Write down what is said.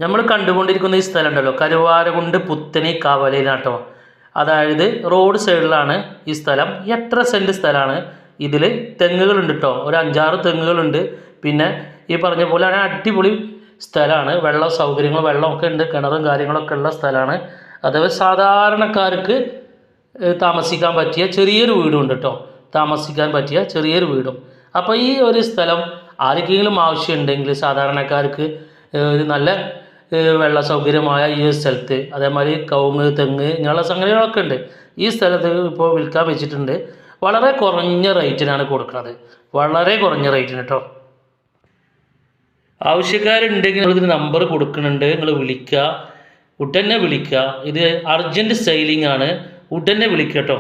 നമ്മൾ കണ്ടുകൊണ്ടിരിക്കുന്ന ഈ സ്ഥലം ഉണ്ടല്ലോ, കരുവാരകുണ്ട് പുത്തനി കവലയിലാട്ടോ. അതായത് റോഡ് സൈഡിലാണ് ഈ സ്ഥലം. എത്ര സെൻറ്റ് സ്ഥലമാണ്. ഇതിൽ തെങ്ങുകളുണ്ട് കേട്ടോ, ഒരു 5-6 തെങ്ങുകളുണ്ട്. പിന്നെ ഈ പറഞ്ഞ പോലെ അടിപൊളി സ്ഥലമാണ്. വെള്ളം സൗകര്യങ്ങൾ, വെള്ളമൊക്കെ ഉണ്ട്, കിണറും കാര്യങ്ങളൊക്കെ ഉള്ള സ്ഥലമാണ്. അതേപോലെ സാധാരണക്കാർക്ക് താമസിക്കാൻ പറ്റിയ ചെറിയൊരു വീടും ഉണ്ട് കേട്ടോ, താമസിക്കാൻ പറ്റിയ ചെറിയൊരു വീടും. അപ്പോൾ ഈ ഒരു സ്ഥലം ആർക്കെങ്കിലും ആവശ്യമുണ്ടെങ്കിൽ സാധാരണക്കാർക്ക് ഒരു നല്ല വെള്ള സൗകര്യമായ ഈ സ്ഥലത്ത്, അതേമാതിരി കവുങ്ങ്, തെങ്ങ് ഇങ്ങനെയുള്ള സംഗതികളൊക്കെ ഉണ്ട്. ഈ സ്ഥലത്ത് ഇപ്പോൾ വിൽക്കാൻ വെച്ചിട്ടുണ്ട്. വളരെ കുറഞ്ഞ റേറ്റിനാണ് കൊടുക്കുന്നത്, വളരെ കുറഞ്ഞ റേറ്റിന് കേട്ടോ. ആവശ്യക്കാരുണ്ടെങ്കിൽ നിങ്ങളിതിന് നമ്പർ കൊടുക്കുന്നുണ്ട്, നിങ്ങൾ വിളിക്കുക, ഉടനെ വിളിക്കുക. ഇത് അർജൻറ്റ് സെയിലിംഗ് ആണ്, ഉടനെ വിളിക്കുക കേട്ടോ.